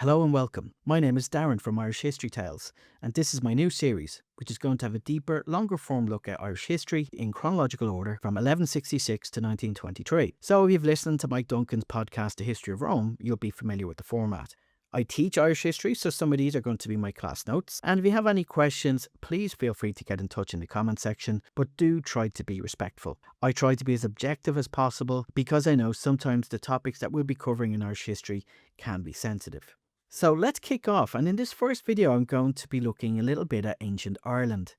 Hello and welcome. My name is Darren from Irish History Tales, and this is my new series, which is going to have a deeper, longer form look at Irish history in chronological order from 1166 to 1923. So if you've listened to Mike Duncan's podcast, The History of Rome, you'll be familiar with the format. I teach Irish history, so some of these are going to be my class notes. And if you have any questions, please feel free to get in touch in the comment section, but do try to be respectful. I try to be as objective as possible because I know sometimes the topics that we'll be covering in Irish history can be sensitive. So let's kick off, and in this first video I'm going to be looking a little bit at ancient Ireland.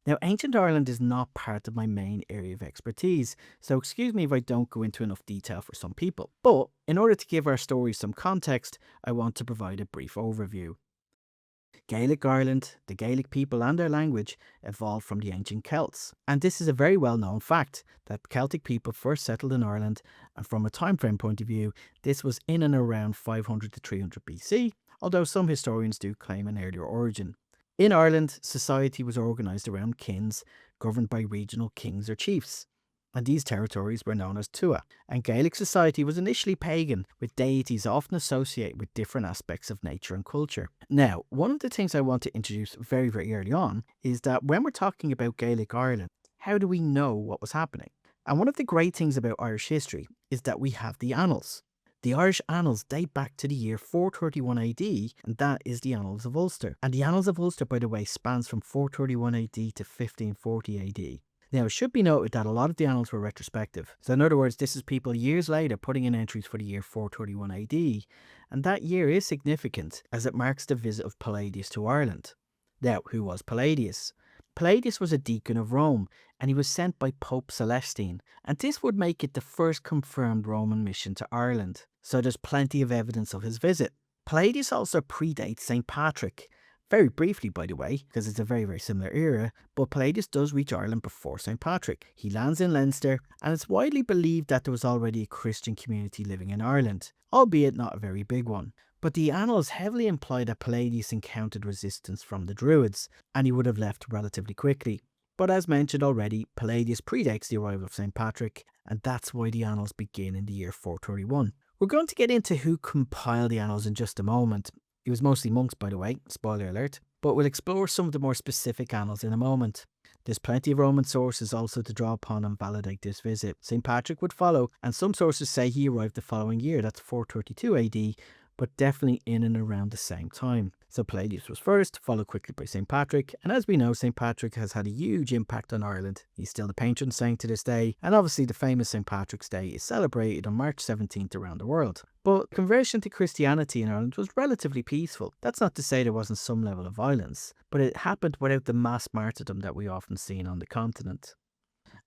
Now, ancient Ireland is not part of my main area of expertise, so excuse me if I don't go into enough detail for some people. But in order to give our story some context, I want to provide a brief overview. Gaelic Ireland, the Gaelic people and their language evolved from the ancient Celts. And this is a very well known fact that Celtic people first settled in Ireland, and from a time frame point of view, this was in and around 500 to 300 BC, although some historians do claim an earlier origin. In Ireland, society was organised around kins, governed by regional kings or chiefs, and these territories were known as Tua. And Gaelic society was initially pagan, with deities often associated with different aspects of nature and culture. Now, one of the things I want to introduce very, very early on is that when we're talking about Gaelic Ireland, how do we know what was happening? And one of the great things about Irish history is that we have the Annals. The Irish Annals date back to the year 431 AD, and that is the Annals of Ulster. And the Annals of Ulster, by the way, spans from 431 AD to 1540 AD. Now, it should be noted that a lot of the annals were retrospective. So in other words, this is people years later putting in entries for the year 431 AD, and that year is significant as it marks the visit of Paladius to Ireland. Now, who was Paladius? Paladius was a deacon of Rome, and he was sent by Pope Celestine, and this would make it the first confirmed Roman mission to Ireland. So there's plenty of evidence of his visit. Paladius also predates St. Patrick. Very briefly, by the way, because it's a very, very similar era, but Paladius does reach Ireland before St. Patrick. He lands in Leinster, and it's widely believed that there was already a Christian community living in Ireland, albeit not a very big one. But the annals heavily imply that Paladius encountered resistance from the Druids, and he would have left relatively quickly. But as mentioned already, Paladius predates the arrival of St. Patrick, and that's why the annals begin in the year 431. We're going to get into who compiled the annals in just a moment. It was mostly monks, by the way, spoiler alert, but we'll explore some of the more specific annals in a moment. There's plenty of Roman sources also to draw upon and validate this visit. St. Patrick would follow, and some sources say he arrived the following year, that's 432 AD, but definitely in and around the same time. So Paladius was first, followed quickly by St. Patrick, and as we know, St. Patrick has had a huge impact on Ireland. He's still the patron saint to this day, and obviously the famous St. Patrick's Day is celebrated on March 17th around the world. But conversion to Christianity in Ireland was relatively peaceful. That's not to say there wasn't some level of violence, but it happened without the mass martyrdom that we often see on the continent.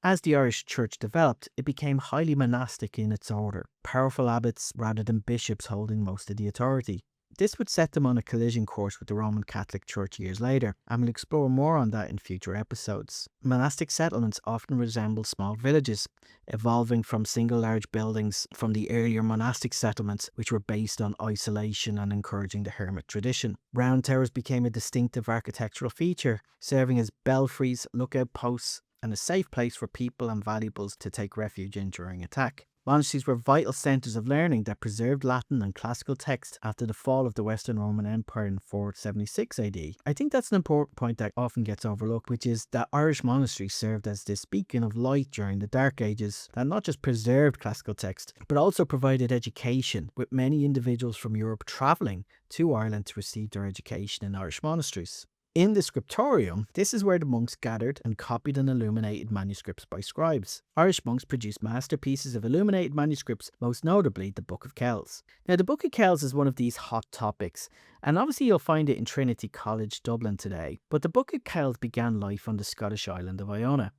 As the Irish Church developed, it became highly monastic in its order, powerful abbots rather than bishops holding most of the authority. This would set them on a collision course with the Roman Catholic Church years later, and we'll explore more on that in future episodes. Monastic settlements often resemble small villages, evolving from single large buildings from the earlier monastic settlements, which were based on isolation and encouraging the hermit tradition. Round towers became a distinctive architectural feature, serving as belfries, lookout posts, and a safe place for people and valuables to take refuge in during attack. Monasteries were vital centres of learning that preserved Latin and classical text after the fall of the Western Roman Empire in 476 AD. I think that's an important point that often gets overlooked, which is that Irish monasteries served as this beacon of light during the Dark Ages that not just preserved classical text, but also provided education, with many individuals from Europe travelling to Ireland to receive their education in Irish monasteries. In the scriptorium, this is where the monks gathered and copied and illuminated manuscripts by scribes. Irish monks produced masterpieces of illuminated manuscripts, most notably the Book of Kells. Now, the Book of Kells is one of these hot topics, and obviously you'll find it in Trinity College, Dublin today, but the Book of Kells began life on the Scottish island of Iona.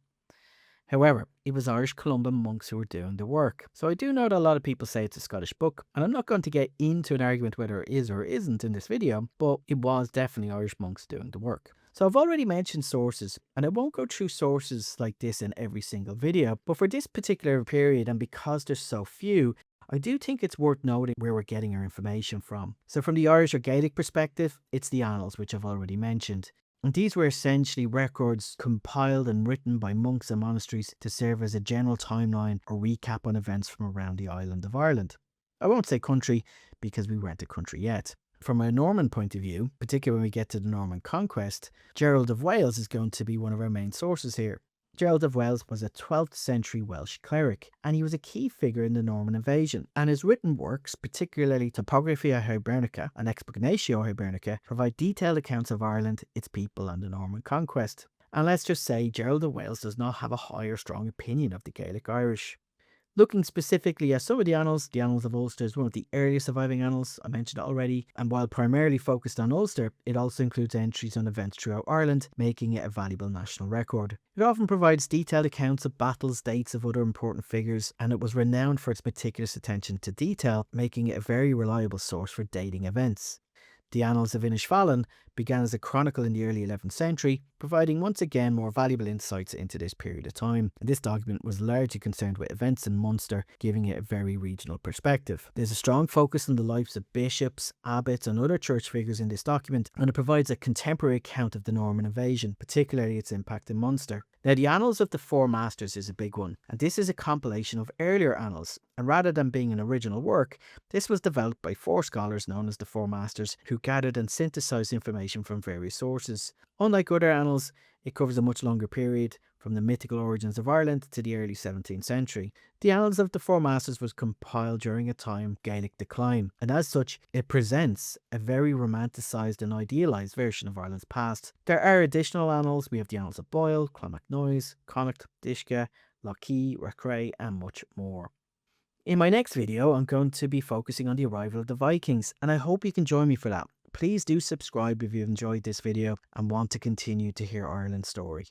However, it was Irish Columban monks who were doing the work. So I do know that a lot of people say it's a Scottish book, and I'm not going to get into an argument whether it is or isn't in this video, but it was definitely Irish monks doing the work. So I've already mentioned sources, and I won't go through sources like this in every single video, but for this particular period, and because there's so few, I do think it's worth noting where we're getting our information from. So from the Irish or Gaelic perspective, it's the Annals, which I've already mentioned. And these were essentially records compiled and written by monks and monasteries to serve as a general timeline or recap on events from around the island of Ireland. I won't say country because we weren't a country yet. From a Norman point of view, particularly when we get to the Norman conquest, Gerald of Wales is going to be one of our main sources here. Gerald of Wales was a 12th century Welsh cleric, and he was a key figure in the Norman invasion, and his written works, particularly Topographia Hibernica and Expurgatio Hibernica, provide detailed accounts of Ireland, its people and the Norman conquest. And let's just say Gerald of Wales does not have a high or strong opinion of the Gaelic Irish. Looking specifically at some of the Annals of Ulster is one of the earliest surviving annals, I mentioned it already, and while primarily focused on Ulster, it also includes entries on events throughout Ireland, making it a valuable national record. It often provides detailed accounts of battles, dates of other important figures, and it was renowned for its meticulous attention to detail, making it a very reliable source for dating events. The Annals of Inishfallen began as a chronicle in the early 11th century, providing once again more valuable insights into this period of time. And this document was largely concerned with events in Munster, giving it a very regional perspective. There's a strong focus on the lives of bishops, abbots and other church figures in this document, and it provides a contemporary account of the Norman invasion, particularly its impact in Munster. Now, the Annals of the Four Masters is a big one, and this is a compilation of earlier annals, and rather than being an original work, this was developed by four scholars known as the Four Masters, who gathered and synthesized information from various sources. Unlike other annals, it covers a much longer period, from the mythical origins of Ireland to the early 17th century. The Annals of the Four Masters was compiled during a time of Gaelic decline, and as such, it presents a very romanticised and idealised version of Ireland's past. There are additional annals. We have the Annals of Boyle, Clonmacnoise, Connacht, Dishka, Lochee, Rackray, and much more. In my next video, I'm going to be focusing on the arrival of the Vikings, and I hope you can join me for that. Please do subscribe if you've enjoyed this video and want to continue to hear Ireland's story.